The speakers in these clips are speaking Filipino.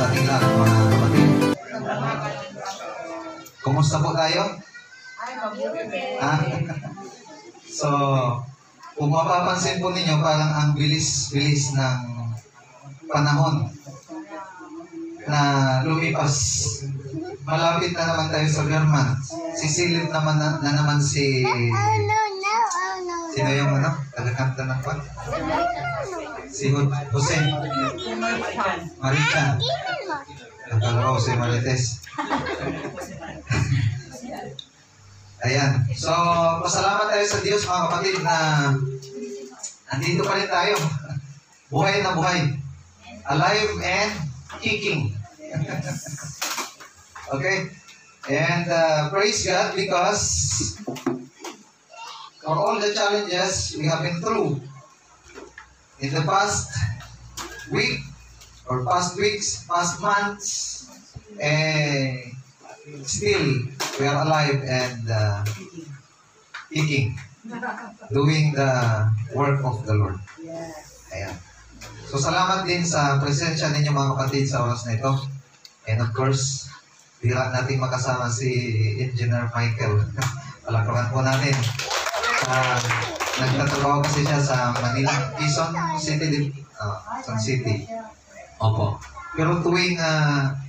sa ating lahat, mga kapatid. Kumusta po tayo? So, kung mapapansin po ninyo, parang ang bilis-bilis ng panahon na lumipas. Malapit na naman tayo sa German. Sisilip naman na naman si... Sino yung tagakanta ng pan? Si Jose. Marichan. Nakala ko si Marites. Ayan. So, pasalamat tayo sa Diyos, mga kapatid, na andito pa rin tayo. Buhay na buhay. Alive and kicking. Okay? And praise God because for all the challenges we have been through in the past week or past weeks, past months, still we are alive and kicking, doing the work of the Lord. Ayan. So salamat din sa presensya ninyo, mga kapatid, sa oras na ito. And of course, bira natin makasama si Engineer Michael. Palakpakan po natin. Nagtatrabaho kasi siya sa Manila, Quezon City, Quezon City. Opo. Pero tuwing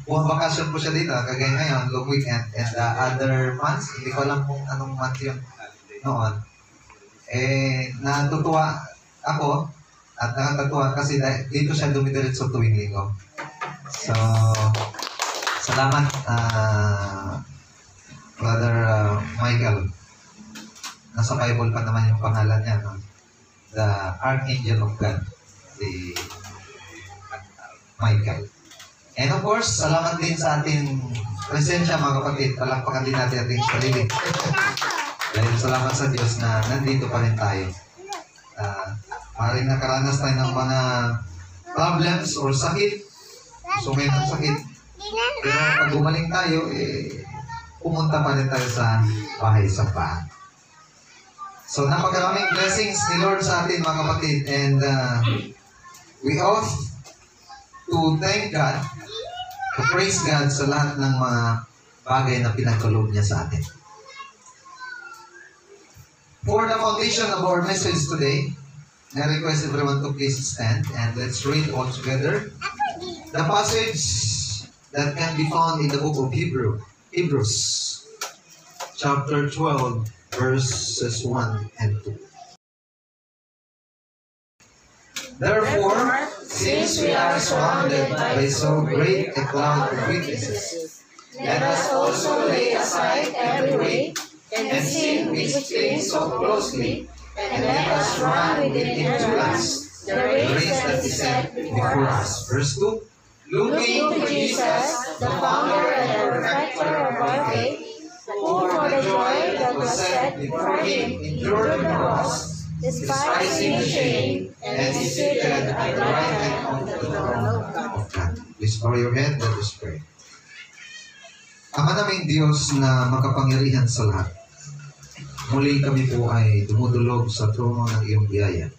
buong bakasyon po siya dito, kagaya ngayon, long weekend, and other months, hindi ko alam kung anong month yun noon. Natutuwa ako at nakakatuwa kasi dito siya dumidiretso tuwing linggo. So, salamat, Brother Michael. Nasa Bible pa naman yung pangalan niya, no? The Archangel of God, si Michael. And of course, salamat din sa ating presensya, mga kapatid. Palakpakan din natin ating sarili. Dahil salamat sa Diyos na nandito pa rin tayo. Maring nakaranas tayo ng mga problems or sakit. So, may sakit. Pero pag gumaling tayo, pumunta pa rin tayo sa bahay sa bahay. So, napakaraming blessings ni Lord sa atin, mga kapatid. And we ought to thank God, to praise God sa lahat ng mga bagay na pinagkaloob niya sa atin. For the foundation of our message today, I request everyone to please stand and let's read all together the passage that can be found in the book of Hebrews, chapter 12, verses 1 and 2. Therefore, since we are surrounded by so great a cloud of witnesses, let us also lay aside every weight and sin which clings so closely, and let us run with endurance the race that is set before us. Verse 2. Looking to Jesus, the founder and perfecter of our faith, who for the joy that was set before him endured the cross, despising the shame, and is seated at the right hand of the throne of God. Please bow your head, let us pray. Ama naming Diyos na makapangyarihan sa lahat, muli kami po ay dumudulog sa trono ng iyong biyaya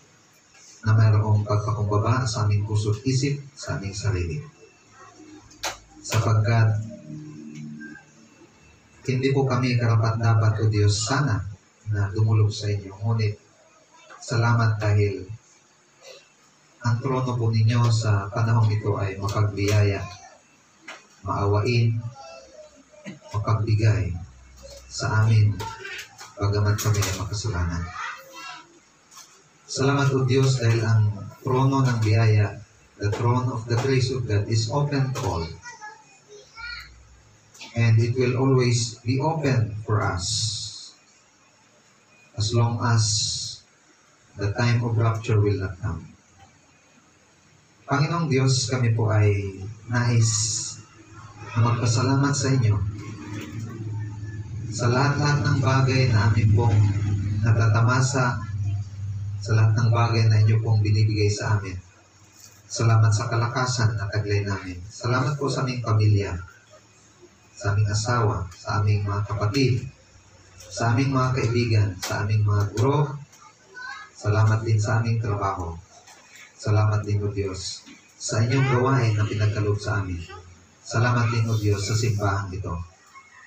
na mayroong pagpakumbaba sa aming puso't isip, sa aming sarili. Sapagkat hindi po kami karapat-dapat, o Diyos, sana na dumulog sa inyo. Ngunit salamat dahil ang trono po ninyo sa panahong ito ay makagbiyaya, maawain, makagbigay sa amin bagamat kami ay makasalanan. Salamat, O Diyos, dahil ang trono ng biyaya, the throne of the grace of God, is open to all. And it will always be open for us as long as the time of rapture will not come. Panginoong Diyos, kami po ay nais na magpasalamat sa inyo sa lahat-lahat ng bagay na amin pong natatamasa, sa lahat ng bagay na inyo pong binibigay sa amin. Salamat sa kalakasan na taglay namin. Salamat po sa aming pamilya, sa aming asawa, sa aming mga kapatid, sa aming mga kaibigan, sa aming mga guro. Salamat din sa aming trabaho. Salamat din, O Diyos, sa inyong gawain na pinagkaloob sa amin. Salamat din, O Diyos, sa simbahan ito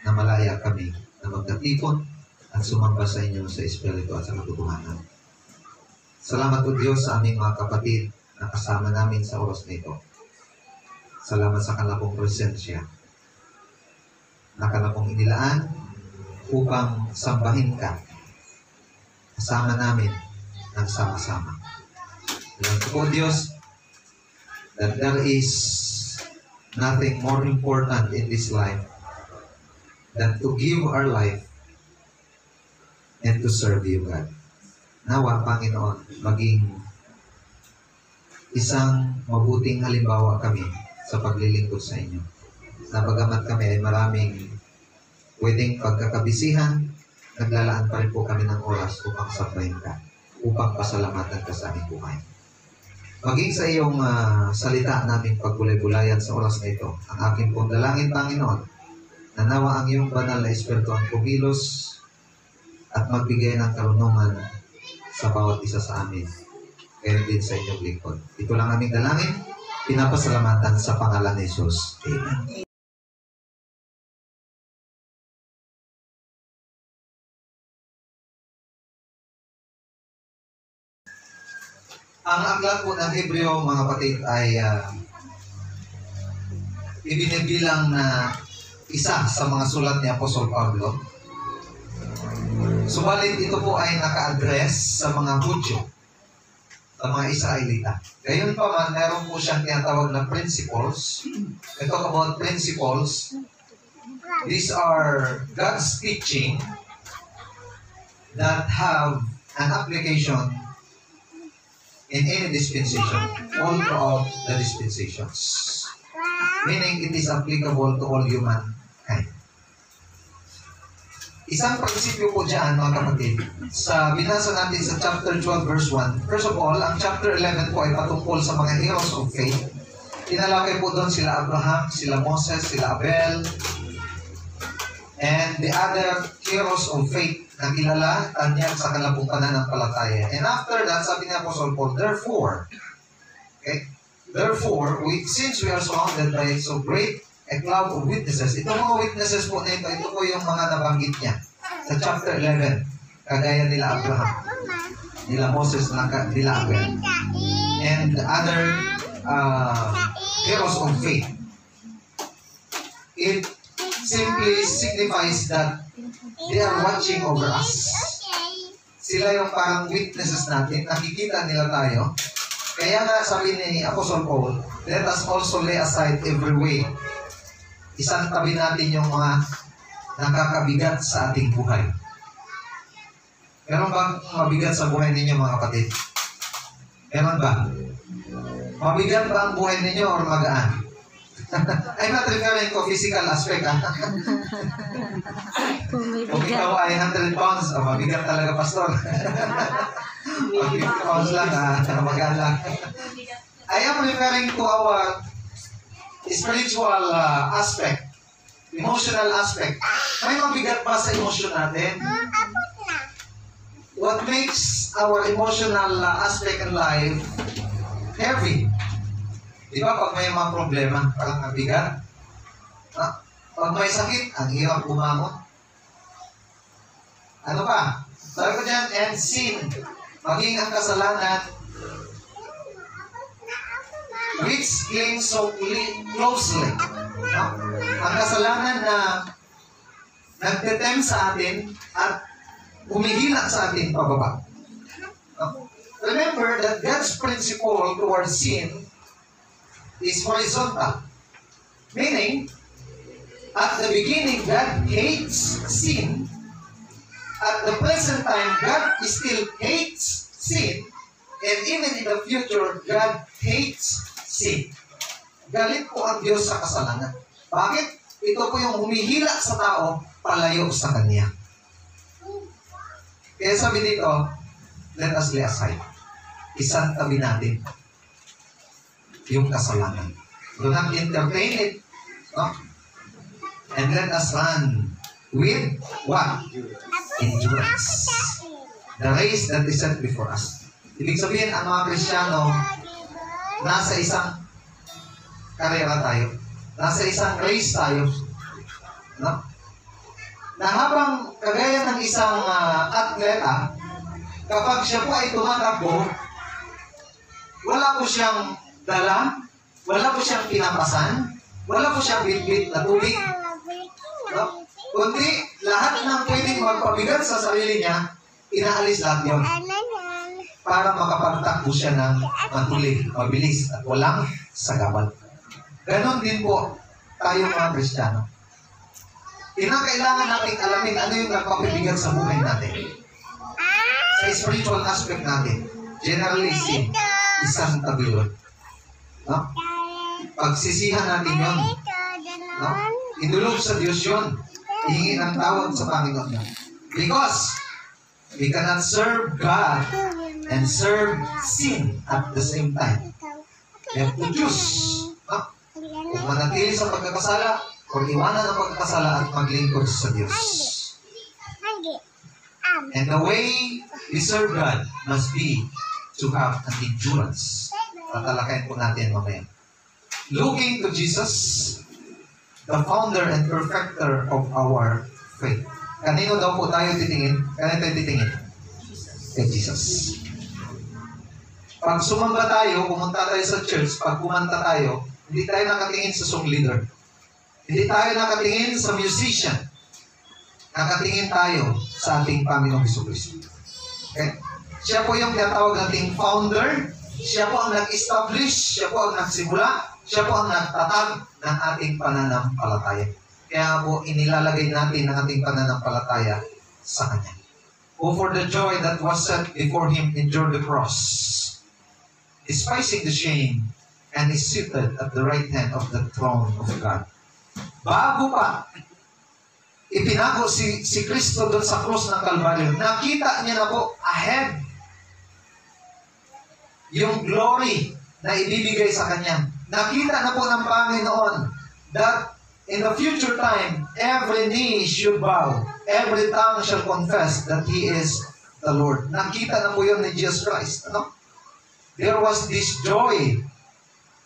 na malaya kami na magkatipon at sumamba sa inyo sa Espiritu at sa katotohanan. Salamat, O Diyos, sa aming mga kapatid na kasama namin sa oras na ito. Salamat sa kanilang presensya na kanilang inilaan upang sambahin ka kasama namin ng sama-sama. Alam ko, O Diyos, that there is nothing more important in this life than to give our life and to serve you, God. Nawa, Panginoon, maging isang mabuting halimbawa kami sa paglilingkod sa inyo. Na bagamat kami ay maraming pwedeng pagkakabisihan, naglalaan pa rin po kami ng oras upang sabayin ka, upang pasalamatan ka sa aming buhay. Maging sa iyong salita namin pagbulay-bulayan sa oras na ito, ang aking pong dalangin, Panginoon, na nawa ang iyong banal na Espiritu ang kumilos at magbigay ng karunungan sa bawat isa sa amin, kaya din sa inyong lingkod. Ito lang aming dalangin, pinapasalamatan sa pangalan ni Jesus. Amen. Ang aklat po ng Hebreo, mga kapatid, ay ibinibilang na isa sa mga sulat ni Apostol Pablo. Subalit ito po ay naka-address sa mga Hudyo, sa mga Israelita. Gayon pa man, meron po siyang tinatawag na principles. We talk about principles. These are God's teaching that have an application in any dispensation, all throughout the dispensations. Meaning, it is applicable to all humankind. Isang prinsipyo po dyan, mga kapatid, sa binasa natin sa chapter 12, verse 1. First of all, ang chapter 11 po ay patungkol sa mga heroes of faith. Tinalakay po doon sila Abraham, sila Moses, sila Abel, and the other heroes of faith na kilala, tanyag sa kanilang pananampalataya. And after that, sabi ni Apostle Paul, therefore, since we are surrounded by so great a cloud of witnesses, itong mga witnesses po na ito po yung mga nabanggit niya sa chapter 11, kagaya nila Abraham, nila Moses, nila Abel, and other heroes of faith. It simply signifies that they are watching over us. Sila yung parang witnesses natin, nakikita nila tayo. Kaya nga sabi ni Apostle Paul, let us also lay aside every weight. Isang tabi natin yung mga nakakabigat sa ating buhay. Meron bang mabigat sa buhay ninyo, mga kapatid? Meron ba? Mabigat ba ang buhay ninyo or magaan? I'm not referring to physical aspect. Kung ikaw ay 100 pounds, mabigat talaga, pastor. 50 pounds lang, magaan lang. I am referring to our spiritual aspect, emotional aspect. May mabigat ba sa emosyon natin? What makes our emotional aspect in life heavy? Di ba pag may mga problema, parang mabigat? Pag may sakit, ang hirap bumangon. Ano pa? Sabi ko dyan, and sin, maging ang kasalanan, which clings so closely. No? Ang kasalanan na nagtetempt sa atin at humihila sa atin pababa. No? Remember that God's principle towards sin is horizontal. Meaning, at the beginning, God hates sin. At the present time, God still hates sin. And even in the future, God hates sin. Galit po ang Diyos sa kasalanan. Bakit? Ito po yung humihila sa tao palayo sa Kanya. Kaya sabi dito, let us lay aside. Isang tabi natin yung kasalanan. Do not entertain it. No? And let us run with what? Endurance. The race that is set before us. Ibig sabihin, ang mga Kristiyano, nasa isang karera tayo. nasa isang race tayo. No? Na habang kagaya ng isang atleta, kapag siya po ay tumatakbo, wala po siyang dala, wala po siyang pinapasan, wala po siyang bitbit na tubig. No? Kundi lahat ng pwedeng magpabigat sa sarili niya, inaalis lahat yun. Para makapagtakbo siya ng matuloy, mabilis, at walang sagabal. Ganon din po tayo mga Kristiyano. Kinakailangan natin alamin ano yung nagpapabigat sa buhay natin. Sa spiritual aspect natin, generally sin, isang tabilon. No? Pagsisihan natin yun. No? Idulog sa Diyos yun. Hihingi ng tawad sa Panginoon yun. Because we cannot serve God and serve sin at the same time. We have to choose. No? Kung manatili sa pagkakasala, o iwanan ang pagkakasala at maglingkod sa Diyos. And the way we serve God must be to have an endurance. Tatalakayin po natin mamaya. Looking to Jesus, the founder and perfecter of our faith. Kanino daw po tayo titingin? Kanino tayo titingin? Kay Jesus. Pag sumamba tayo, pumunta tayo sa church, pag kumanta tayo, hindi tayo nakatingin sa song leader. Hindi tayo nakatingin sa musician. Nakatingin tayo sa ating Panginoong Jesucristo. Okay? Siya po yung tinatawag nating founder. Siya po ang nag-establish. Siya po ang nagsimula. Siya po ang nagtatag ng ating pananampalataya. Kaya po inilalagay natin ang ating pananampalataya sa Kanya. Who for the joy that was set before Him endured the cross, despising the shame, and is seated at the right hand of the throne of God. Bago pa ipinago si Kristo doon sa krus ng Kalbaryo, nakita niya na po ahead yung glory na ibibigay sa Kanya. Nakita na po ng Panginoon that in the future time, every knee should bow, every tongue shall confess that He is the Lord. Nakita na po yun ni Jesus Christ. Ano? There was this joy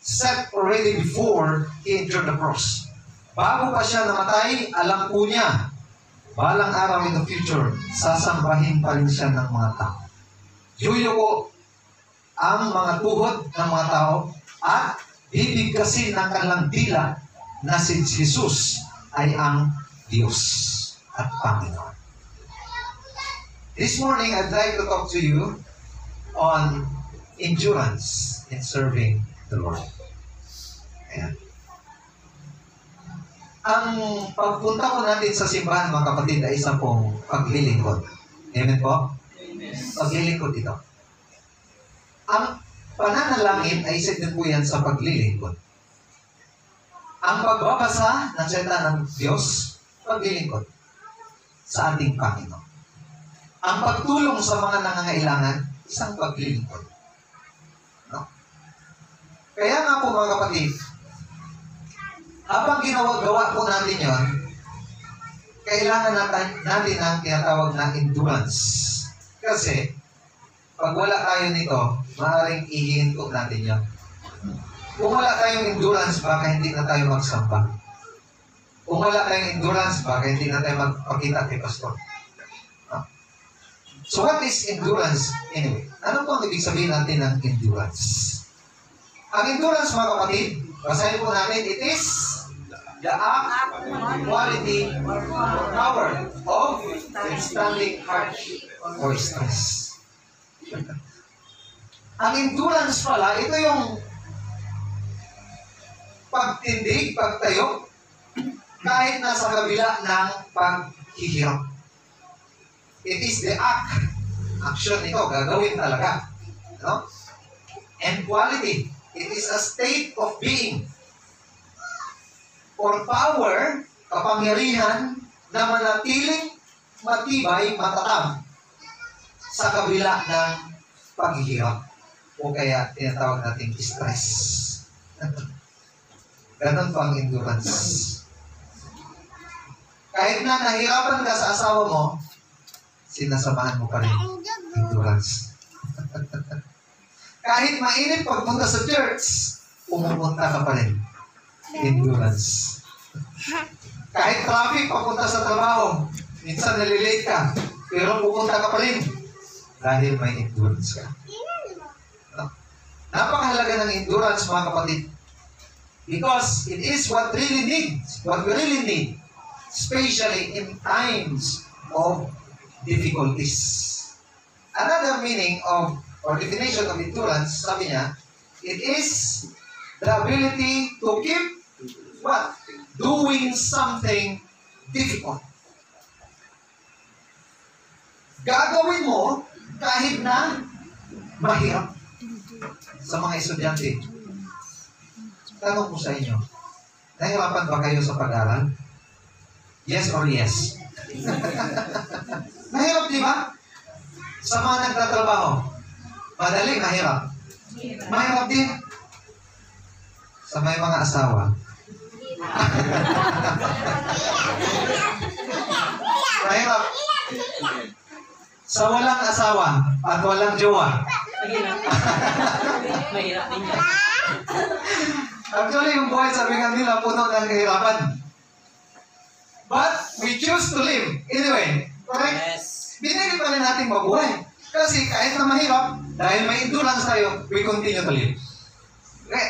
set already before He entered the cross. Bago pa siya namatay, alam po niya, balang araw in the future, sasambahin pa rin siya ng mga tao. Yuyo po ang mga tuhod ng mga tao at bibigkasin ng kanilang dila na si Jesus ay ang Diyos at Panginoon. This morning, I'd like to talk to you on endurance in serving the Lord. Ayan. Ang pagpunta po natin sa simbahan, mga kapatid, ay isa pong paglilingkod. Amen po? Amen. Paglilingkod ito. Ang pananalangin ay isa din po yan sa paglilingkod. Ang pagbabasa ng salita ng Diyos, paglilingkod sa ating Panginoon. Ang pagtulong sa mga nangangailangan, isang paglilingkod. No? Kaya nga po mga kapatid, habang ginagawa po natin yon, kailangan natin ang tinatawag na endurance. Kasi, pag wala tayo nito, maaaring ihinto natin yon. Kung wala tayong endurance, baka hindi na tayo magsamba. Kung wala tayong endurance, baka hindi na tayo magpakita kay pastor. So what is endurance anyway? Ano po ang ibig sabihin natin ng endurance? Ang endurance, mga kapatid, basahin po natin, it is the act, quality, or power of withstanding hardship or stress. Ang endurance pala, ito yung pagtindig, pagtayo, kahit nasa kabila ng paghihirap. It is the act. Action ito, gagawin talaga. No? And quality, it is a state of being. Or power, kapangyarihan, na manatiling matibay, matatag sa kabila ng paghihirap. O kaya tinatawag natin stress. Ganon po ang endurance. Kahit na nahirapan ka sa asawa mo, sinasamahan mo pa rin endurance. Kahit mainit pagpunta sa church, pumupunta ka pa rin. Endurance. Kahit traffic papunta sa trabaho, minsan nalilate ka, pero pupunta ka pa rin dahil may endurance ka. Napakahalaga ng endurance, mga kapatid. Because it is what we really need, especially in times of difficulties. Another meaning of, or definition of endurance, sabi niya, it is the ability to keep what? Doing something difficult. Gagawin mo kahit na mahirap. Sa mga estudyante, tanong ko sa inyo, nahirapan ba kayo sa pag-aral? Yes or yes? Mahirap, di ba? Sa mga nagtatrabaho, madali, mahirap. Mahirap din. Sa may mga asawa. Mahirap. Sa walang asawa at walang jowa. Mahirap din yan. Actually, yung buhay, sabi nga nila, puno ng kahirapan. But we choose to live. Anyway, correct? Yes. Binili pa rin natin mabuhay. Kasi kahit na mahirap, dahil may endurance tayo, we continue to live. Okay?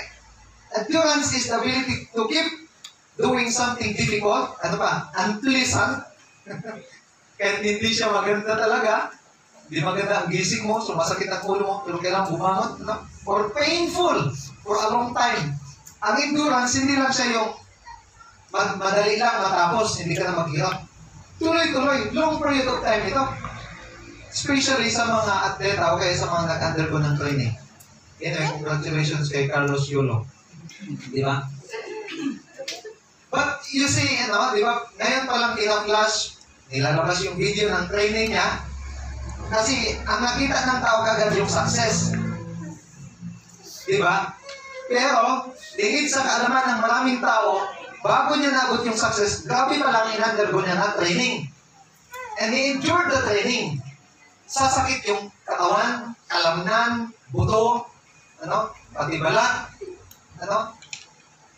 Endurance is the ability to keep doing something difficult, ano pa, unpleasant. Kahit hindi siya maganda talaga, hindi maganda ang gising mo, sumasakit ang ulo mo, pero kailangan bumangon, no? Or painful for a long time. Ang endurance, hindi lang siya yung madali lang matapos, hindi ka na maghirap. Tuloy-tuloy, long period of time ito. Especially sa mga atleta o kaya sa mga nag-undergo ng training. Anyway, congratulations kay Carlos Yulo. Di ba? But you see, di ba, ngayon pa lang nilalabas yung video ng training niya. Kasi ang nakita ng tao kagad yung success. Di ba? Pero, dahil sa kaalaman ng maraming tao, bago niya nabot yung success, grabe pa lang in-undergo niya na training. And he endured the training. Sasakit yung katawan, kalamnan, buto, pati balat,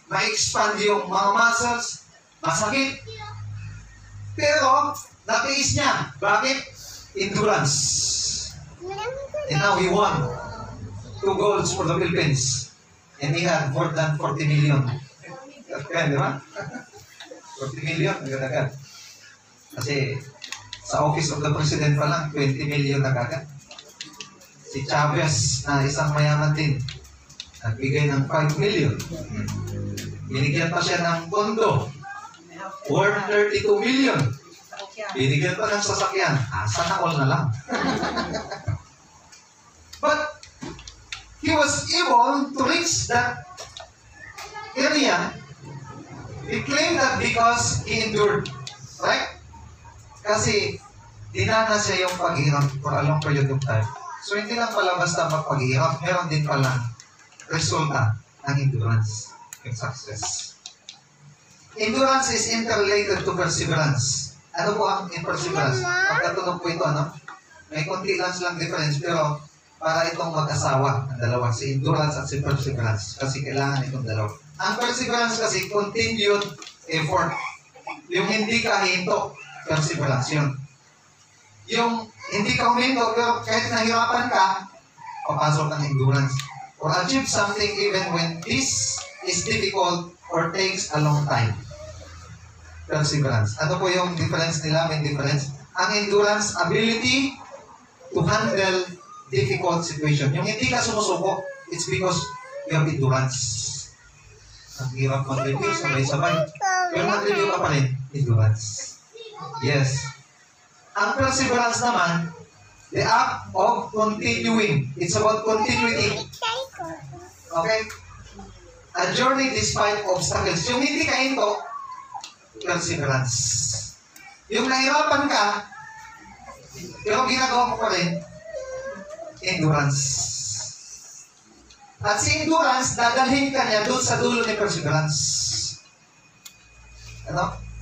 ma-expand yung mga muscles, masakit. Pero, natiis niya. Bakit? Endurance. And now he won 2 golds for the Philippines. And he had more than 40 million. Kaya, di ba? 40 million, agad-agad. Kasi, sa Office of the President pa lang, 20 million agad. Si Chavez, na isang mayaman din, nagbigay ng 5 million. Binigyan pa siya ng pondo, worth 32 million. Binigyan pa ng sasakyan. Sana all na lang. But, he was able to reach that area. He claimed that because he endured. Right? Kasi, dinanas siya yung paghirap for a long period of time. So, hindi lang pala basta magpaghirap, meron din pala resulta ng endurance and success. Endurance is interrelated to perseverance. Ano po ang perseverance? Pagkatunog po ito, may konti lang silang difference, pero para itong mag-asawa, ang dalawa, si endurance at si perseverance. Kasi kailangan itong dalawa. Ang perseverance kasi, continued effort. Yung hindi ka hinto, perseverance yun. Yung hindi ka huminto, pero kahit nahirapan ka, papasok ng endurance. Or achieve something even when this is difficult or takes a long time. Perseverance. Ano po yung difference nila? May difference. Ang endurance, ability to handle difficult situation. Yung hindi ka sumusuko, it's because you have endurance. Ang hirap mag-review, sabay-sabay. Pero mag-review ka pa rin, endurance. Yes. Ang perseverance naman, the act of continuing. It's about continuity. Okay? A journey despite obstacles. Yung hindi ka hinto, perseverance. Yung nahirapan ka, pero ginagawa mo pa rin, endurance. At si endurance, dadalhin ka niya doon sa dulo ni perseverance.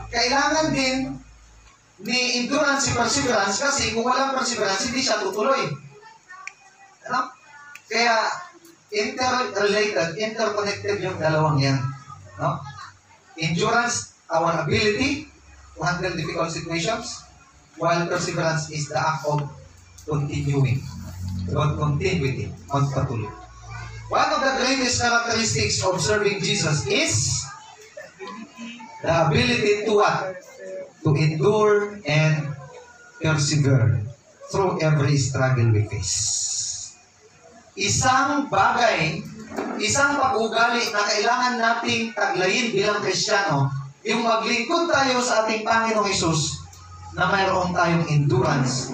Kailangan din ni endurance si perseverance kasi kung walang perseverance, hindi siya tutuloy. Kaya, interrelated, interconnected yung dalawang yan. Endurance, our ability to handle difficult situations, while perseverance is the act of continuing. Continuity, magpatuloy. One of the greatest characteristics of serving Jesus is the ability to what? To endure and persevere through every struggle we face. Isang bagay, isang pag-ugali na kailangan nating taglayin bilang Kristiyano, yung maglingkod tayo sa ating Panginoong Hesus na mayroon tayong endurance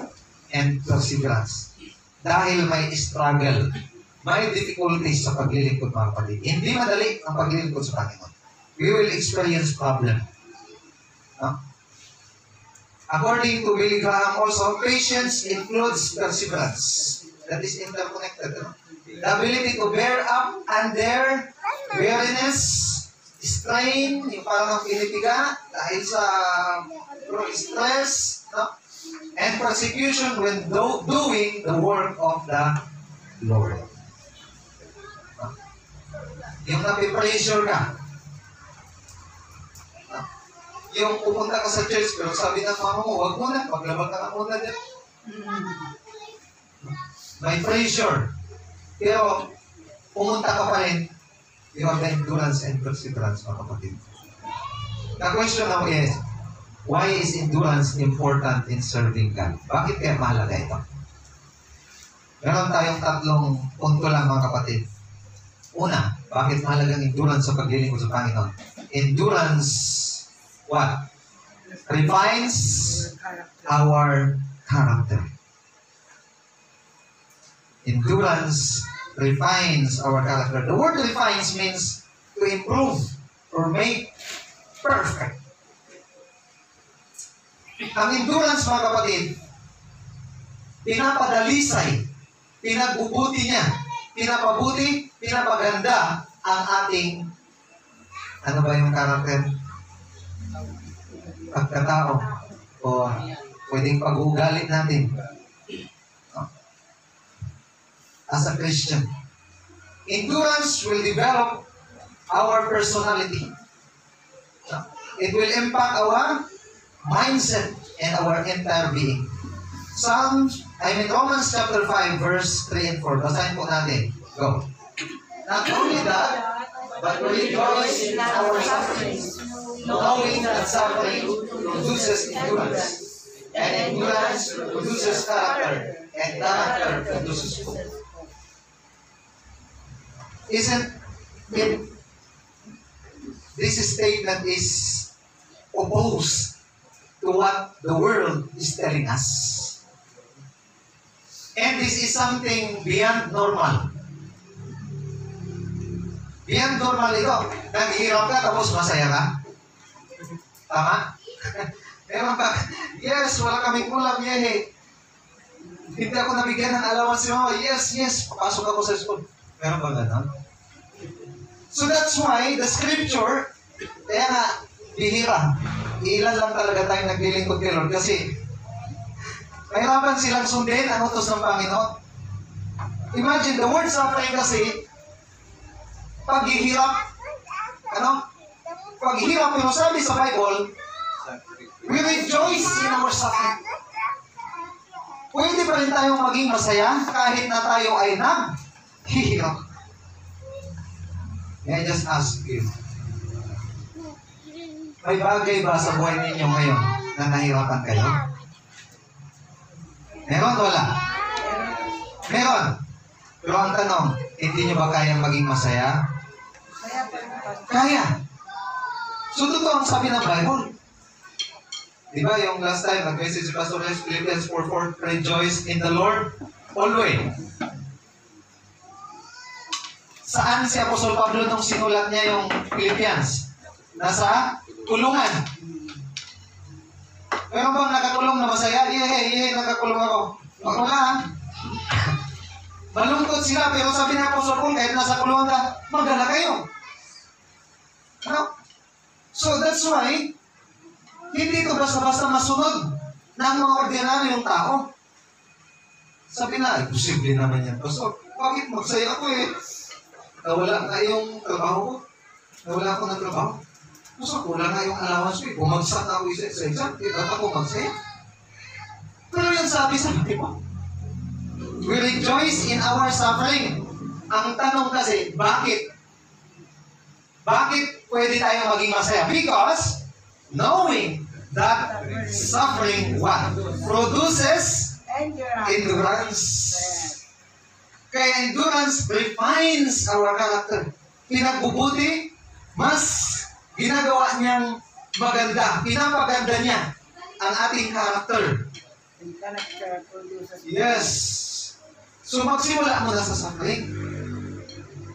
and perseverance. Dahil may struggle, may difficulties sa paglilingkod, mga kapatid. Hindi madali ang paglilingkod sa Panginoon. We will experience problem. No? According to Billy Graham also, patience includes perseverance. That is interconnected. No? The ability to bear up under weariness, strain, yung parang ang pinipiga dahil sa stress, no? And persecution when doing the work of the Lord. No? Yung napipressure ka, yung pupunta ka sa church, pero sabi ng mama mo, huwag muna, maglabag ka na muna dyan. May pressure. Pero, pumunta ka pa rin, you have the endurance and perseverance, mga kapatid. The question now is, why is endurance important in serving God? Bakit kaya mahalaga ito? Meron tayong tatlong punto lang, mga kapatid. Una, bakit mahalagang endurance sa paglilingkod sa Panginoon? Endurance, what? Refines our character. Endurance refines our character. The word refines means to improve or make perfect. Ang endurance, mga kapatid, pinapadalisay, pinagbubuti niya, pinapabuti, pinapaganda ang ating, ano ba yung character? Pagkatao o pwedeng pag-uugali natin as a Christian. Endurance will develop our personality. It will impact our mindset and our entire being. Romans chapter 5 verse 3 and 4. Basahin po natin. Go. Not only that, but we rejoice in our sufferings, knowing that suffering produces endurance, and endurance produces character, and character produces hope. Isn't it, this statement is opposed to what the world is telling us. And this is something beyond normal. Beyond normal ito. Naghihirap ka tapos masaya ka. Tama? Meron ba? Yes, wala kaming ulam, yehe. Hindi ako nabigyan ng allowance mo. Yes, papasok ako sa school. Meron ba gano'n? So that's why the scripture, kaya nga, bihira. Ilan lang talaga tayong naglilingkod kay Lord kasi mahirapan silang sundin ang utos ng Panginoon. Imagine, the word suffering kasi, paghihirap, paghihirap, pero sabi sa Bible, we rejoice in our suffering. Pwede pa rin tayong maging masaya kahit na tayo ay naghihirap. May I just ask you, may bagay ba sa buhay ninyo ngayon na nahirapan kayo? Meron o wala? Meron. Pero ang tanong, hindi nyo ba kayang maging masaya? Kaya. So, totoo ang sabi ng Bible. Diba yung last time, nag-message si Pastor Les, Philippians 4:4, rejoice in the Lord always. Saan si Apostol Pablo nung sinulat niya yung Philippians? Nasa kulungan. Meron bang nakakulong na masaya? Nakakulong ako. Wala. Malungkot sila, pero sabi ni Apostol Paul, kahit nasa kulungan ka, magdala kayo. So that's why, hindi ito basta-basta masunod ng mga ordinaryong tao. Sabi na, posible naman yan. So, bakit magsaya ako Nawala na yung trabaho ko. Nawala ako ng trabaho. Gusto ko lang nga yung allowance ko. Bumagsak na ako sa exam. Ba't ako magsaya? Pero yung sabi mo, we rejoice in our suffering. Ang tanong kasi, bakit? Bakit pwede tayo maging masaya? Because knowing that suffering what? Produces endurance. Kaya endurance refines our character. Pinagbubuti, mas ginagawa niyang maganda. Pinapaganda niya ang ating character. Yes. So magsimula mo na sa suffering.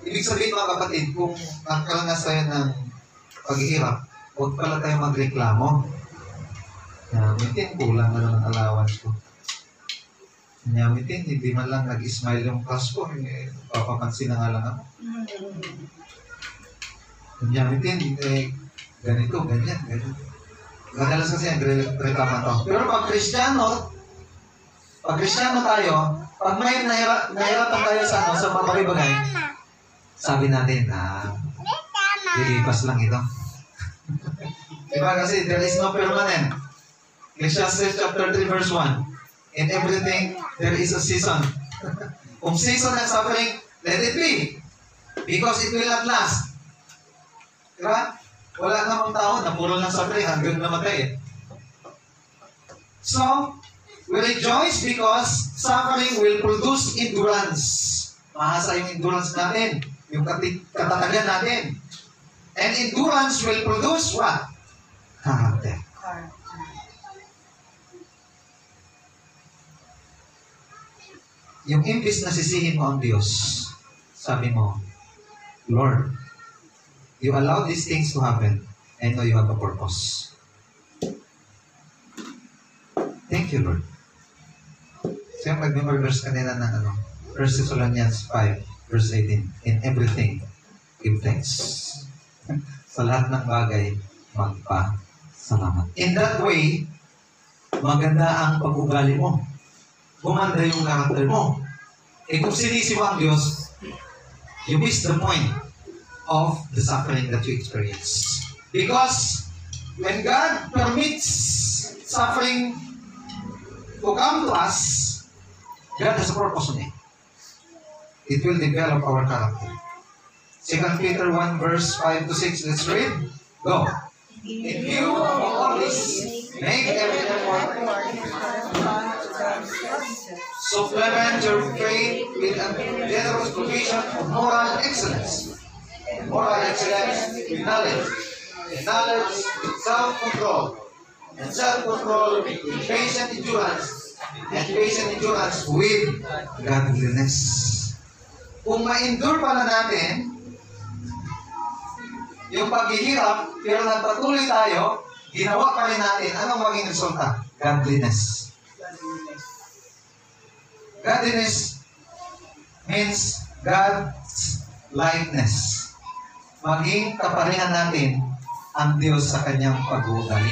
Ibig sabihin mga kapatid, kung nakakaranas tayo ng paghihirap, huwag pala tayo magreklamo. Nyamitin, kulang na lang ang allowance ko. Nyamitin, hindi man lang nag-smile yung class ko. Papapansin na nga lang ako. Nyamitin, ganito, ganyan. Madalas kasi ang reklama to. Pero pag Kristyano tayo, pag may nahirapan tayo sa mga bagay, sabi natin, lilipas lang ito. Diba kasi there is no permanent. Ecclesiastes chapter 3 verse 1. In everything, there is a season. Kung season ng suffering, let it be. Because it will not last. Diba? Wala namang tao na puro lang suffering hanggang namatay eh. So, we rejoice because suffering will produce endurance. Mahasa yung endurance natin. Yung katatagan natin. And endurance will produce what? Character. Yung imbis na sisihin mo ang Diyos, sabi mo, Lord, you allow these things to happen. I know you have a purpose. Thank you, Lord. So yung mag-verse kanina ng 1 Thessalonians 5, verse 18, in everything, give thanks. Sa lahat ng bagay, magpasalamat. In that way, maganda ang pag-ugali mo. Gumanda yung character mo. Eh kung sinisi mo ang Diyos, you miss the point of the suffering that you experience. Because when God permits suffering to come to us, God has a purpose on it. It will develop our character. 2 Peter 1 verse 5 to 6, let's read. Go. In view of all this, make every effort supplement your faith with a generous provision of moral excellence. And moral excellence with knowledge. And knowledge with self-control. And self-control with patient endurance. And patient endurance with godliness. Kung ma-endure pala natin yung paghihirap, pero nagpatuloy tayo, ginawa pa rin natin, anong maging resulta? Godliness. Godliness means God's likeness. Maging kaparehan natin ang Diyos sa kanyang pag-uugali.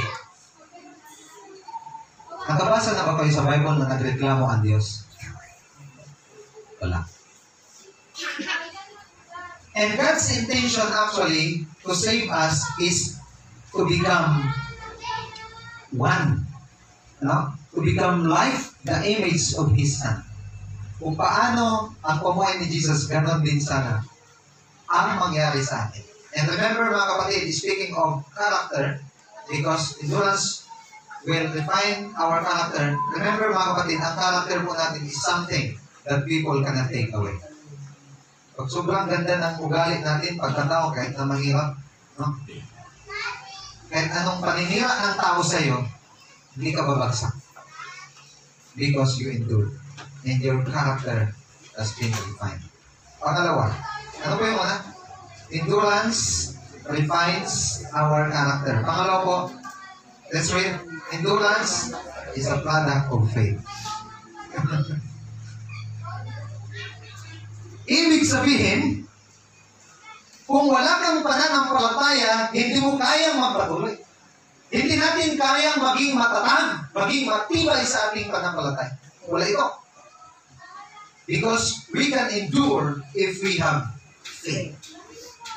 Nakabasa na ba kayo sa Bible na nagreklamo ang Diyos? Wala. And God's intention actually to save us is to become one. No? To become like the image of His Son. Kung paano ang pamuhay ni Jesus, ganon din sana ang mangyari sa atin. And remember mga kapatid, speaking of character, because endurance will refine our character. Remember mga kapatid, ang character po natin is something that people cannot take away. Pag sobrang ganda ng ugali natin, pagkatao, kahit na mahirap, no? Kahit anong paninira ng tao sa iyo, hindi ka babagsak. Because you endure. And your character has been refined. Pangalawa, ano po yung una? Endurance refines our character. Pangalawa po, let's read. Endurance is a product of faith. Ibig sabihin, kung wala kang pananampalataya, hindi mo kayang magpatuloy. Hindi natin kayang maging matatag, maging matibay sa ating pananampalataya. Wala ito. Because we can endure if we have faith.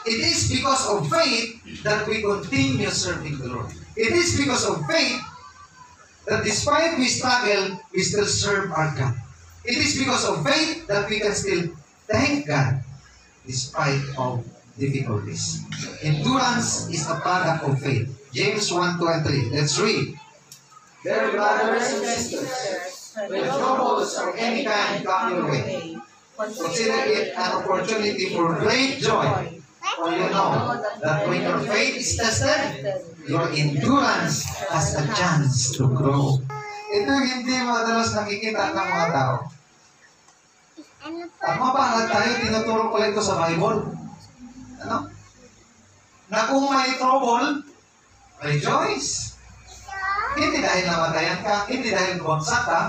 it is because of faith that we continue serving the Lord. It is because of faith that despite we struggle, we still serve our God. It is because of faith that we can still thank God despite of difficulties. Endurance is a product of faith. James 1, 2, and 3. Let's read. Dear brothers and sisters, when troubles of any kind come your way, consider it an opportunity for great joy. For you know that when your faith is tested, your endurance has a chance to grow. Ito hindi madalas nakikita ng mga tao. Tama ba na tayo, tinuturo ko ito sa Bible? Ano? Na kung may trouble, rejoice. Hindi dahil namatayan ka, hindi dahil bumagsak ka,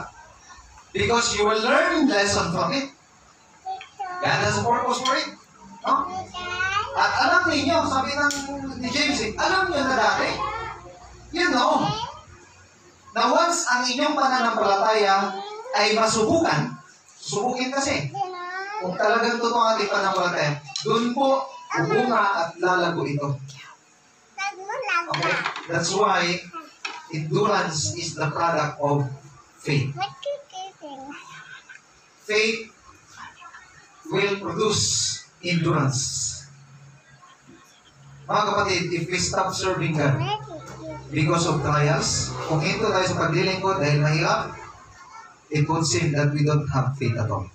because you will learn lesson from it. God has a purpose for it. No? At alam ninyo, sabi ni James, alam nyo na dati, you know, na once ang inyong pananampalataya ay masubukan, susubukin kasi, kung talagang totoo ang ating pananampalataya, doon po, bubunga at lalago ito. Okay? That's why, endurance is the product of faith. Faith will produce endurance. Mga kapatid, if we stop serving God because of trials, kung ito tayo sa paglilingkod dahil mahirap, it would seem that we don't have faith at all.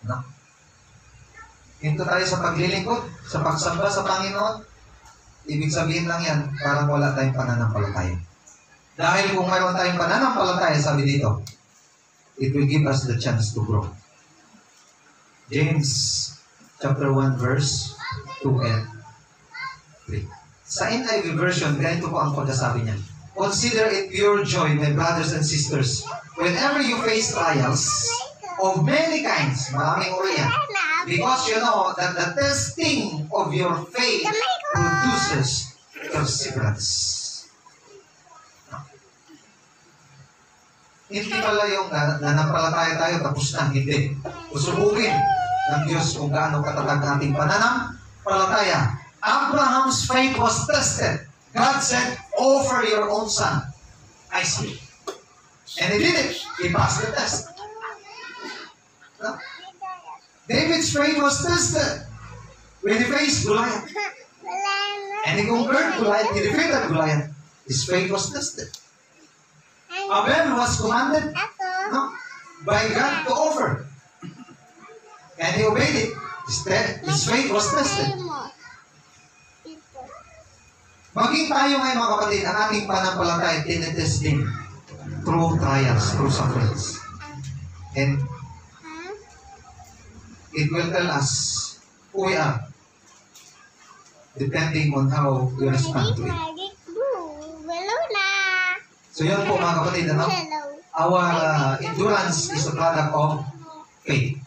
No? Ito tayo sa paglilingkod, sa pagsamba sa Panginoon, ibig sabihin lang yan, parang wala tayong pananampalataya. Dahil kung mayroon tayong pananampalataya, sabi dito, it will give us the chance to grow. James chapter 1 verse 2 and 3. Sa NIV version, ganito po ang pagkasabi niya. Consider it pure joy, my brothers and sisters, whenever you face trials of many kinds, maraming uri yan, because you know that the testing of your faith produces perseverance. Hindi pala yung nanampalataya tayo, tapos na, hindi. Usubugin ng Diyos kung gaano katatag ating pananampalataya. Abraham's faith was tested. God said, offer your own son, Isaac. And he did it. He passed the test. No? David's faith was tested when he faced Goliath. And he conquered Goliath. He defeated Goliath. His faith was tested. Abel was commanded by God to offer. And he obeyed it. His faith was tested. Maging tayo ngayon mga kapatid, ang ating pananampalataya tinetest din through trials, through sufferings. And it will tell us who we are depending on how we respond to it. So yun po mga kapatid, ano? Our endurance is a product of faith.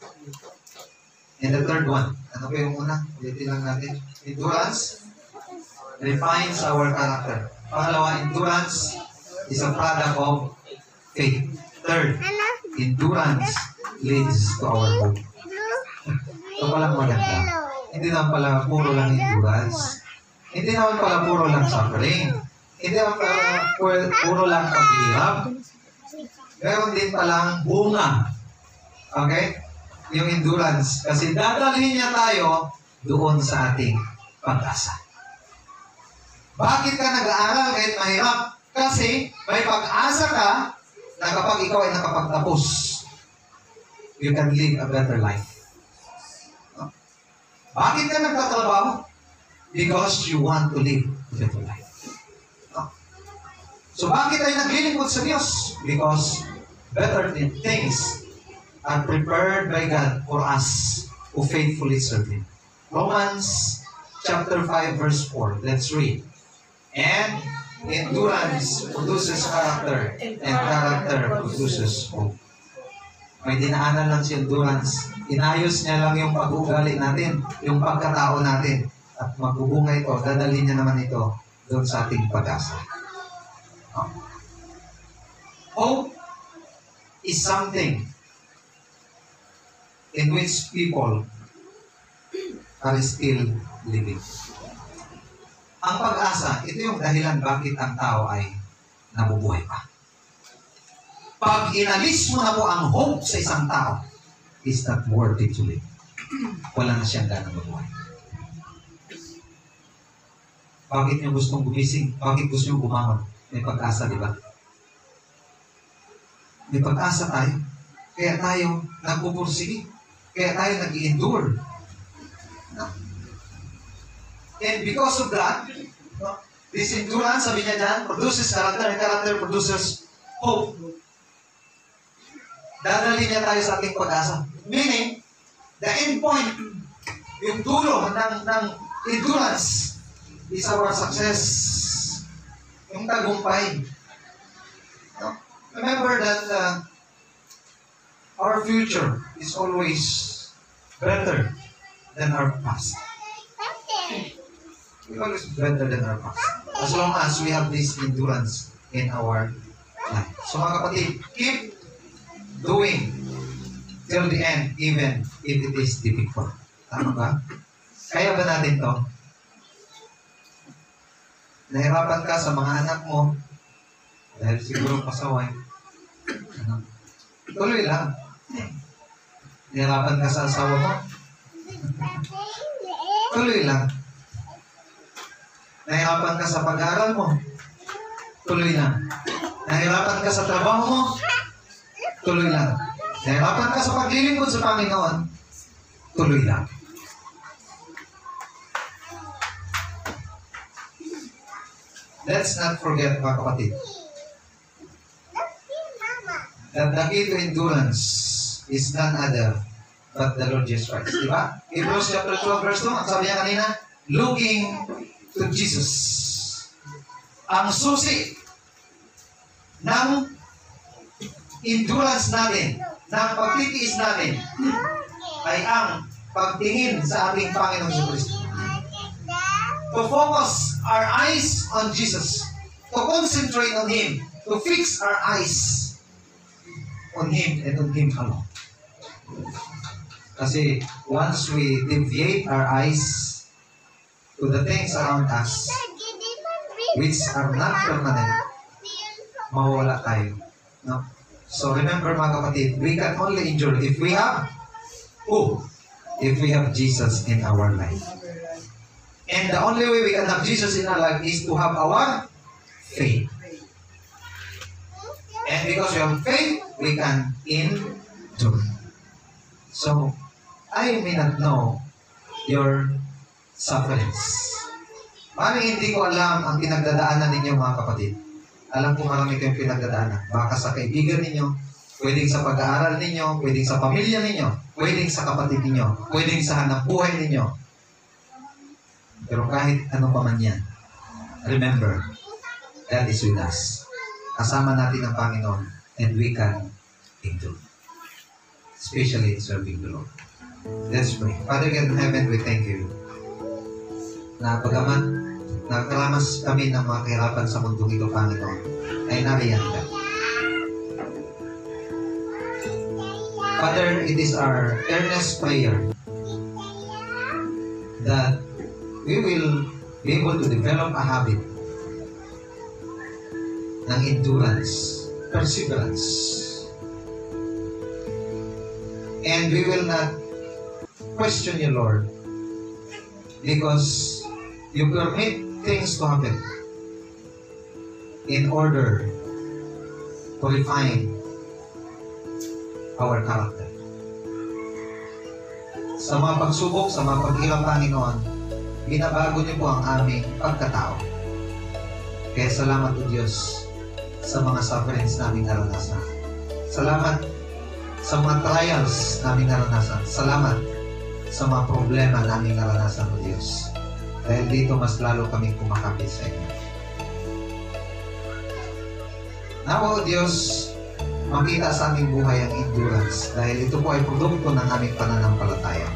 And the third one, ano po yung una? Ulitin lang natin. Endurance refines our character. Pangalawa, endurance is a product of faith. Third, endurance leads to our hope. Ito palang maganda. Hindi naman pala puro lang endurance. Hindi naman pala puro lang suffering. Hindi naman pala puro lang paghihirap. Meron din palang bunga. Okay? Yung endurance. Kasi dadalhin niya tayo doon sa ating pag-asa. Bakit ka nag-aaral kahit mahirap? Kasi may pag-asa ka na kapag ikaw ay nakapagtapos, you can live a better life. Bakit ka nagtatrabaho? Because you want to live a better life. So bakit tayo naglilingkod sa Diyos? Because better things are prepared by God for us who faithfully serve Him. Romans chapter 5 verse 4. Let's read. And endurance produces character, and character produces hope. May dinaanan lang si endurance. Inayos niya lang yung pag-uugali natin, yung pagkatao natin. At magbubunga ito, dadalhin niya naman ito doon sa ating pag-asa. Hope is something in which people are still living. Ang pag-asa, ito yung dahilan bakit ang tao ay nabubuhay pa. Pag inalis mo na po ang hope sa isang tao, is not worthy to live. Wala na siyang ganang mabuhay. Bakit niyo gustong gumising? Bakit gusto niyo bumangon? May pag-asa, di ba? May pag-asa tayo. Kaya tayo nagpupursige. Kaya tayo nag-i-endure. No? And because of that, no, this endurance, sabi niya dyan, produces character, and character produces hope. Dadali niya tayo sa ating pag-asa. Meaning, the end point, yung dulo ng endurance is our success. Yung tagumpay. No? Remember that our future is always better than our past. It's always better than our past. As long as we have this endurance in our life. So mga kapatid, keep doing till the end, even if it is difficult. Tama ba? Kaya ba natin to? Nahirapan ka sa mga anak mo dahil siguro pasaway. Tuloy lang. Nahirapan ka sa asawa mo? Tuloy lang. Nahirapan ka sa pag-aaral mo? Tuloy lang. Nahirapan ka sa trabaho mo? Tuloy lang. Nahirapan ka sa paglilingkod sa Panginoon? Tuloy lang. Let's not forget, mga kapatid, that the key to endurance is none other but the Lord Jesus Christ. Diba? Hebrews chapter 12 verse 2, ang sabi niya kanina, looking to Jesus. Ang susi ng endurance natin, ng pagtitiis natin, ay ang pagtingin sa ating Panginoong Kristo. To focus our eyes on Jesus. To concentrate on Him. To fix our eyes on Him and on Him alone. Kasi once we deviate our eyes to the things around us, which are not permanent, mawawala tayo. No? So remember mga kapatid, we can only endure if we have who? If we have Jesus in our life. And the only way we can have Jesus in our life is to have our faith. And because we have faith, we can endure. So, I may not know your sufferings. Maraming hindi ko alam ang pinagdadaanan ninyo mga kapatid. Alam ko marami kayong pinagdadaanan. Baka sa kaibigan ninyo, pwedeng sa pag-aaral ninyo, pwedeng sa pamilya ninyo, pwedeng sa kapatid ninyo, pwedeng sa hanap buhay ninyo. Pero kahit ano pa man yan, remember, God is with us. Kasama natin ang Panginoon and we can endure. Especially in serving the Lord. Let's pray. Father God in heaven, we thank you na pagaman nakakaramas kami ng mga kahirapan sa mundong ito, Panginoon, ay nariyan ka. Father, it is our earnest prayer that we will be able to develop a habit ng endurance, perseverance. And we will not question you, Lord, because you permit things to happen in order to refine our character. Sa mga pagsubok, sa mga paghirap, Panginoon, binabago niyo po ang aming pagkatao. Kaya salamat po Diyos sa mga sufferings namin naranasan. Salamat sa mga trials namin naranasan. Salamat sa mga problema namin naranasan po Diyos. Dahil dito mas lalo kaming kumakapit sa inyo. Nawa o Diyos, makita sa aming buhay ang endurance dahil ito po ay produkto ng aming pananampalataya.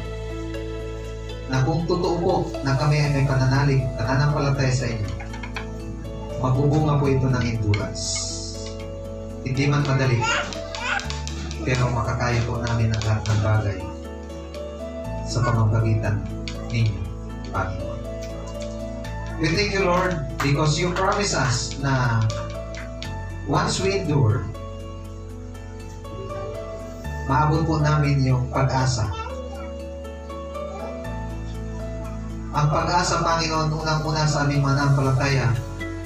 Na kung totoo po na kami ay may pananampalataya sa inyo, magbubunga po ito ng endurance. Hindi man madali, pero makakaya po namin ang lahat ng bagay sa pamamagitan ninyo, Panginoon. We thank you, Lord, because you promise us na once we endure, maabot po namin yung pag-asa. Ang pag-asa, Panginoon, unang-una sa aming mananampalataya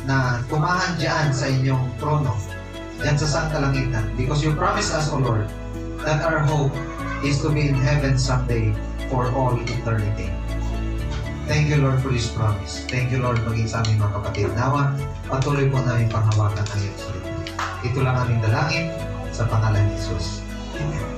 na tumahan dyan sa inyong trono, dyan sa sangkalangitan. Because you promise us, O Lord, that our hope is to be in heaven someday for all eternity. Thank you, Lord, for this promise. Thank you, Lord, maging sa aming mga kapatid. Nawa, patuloy po namin panghawakan ang iyong salita. Ito lang aming dalangin sa pangalan ni Jesus. Amen.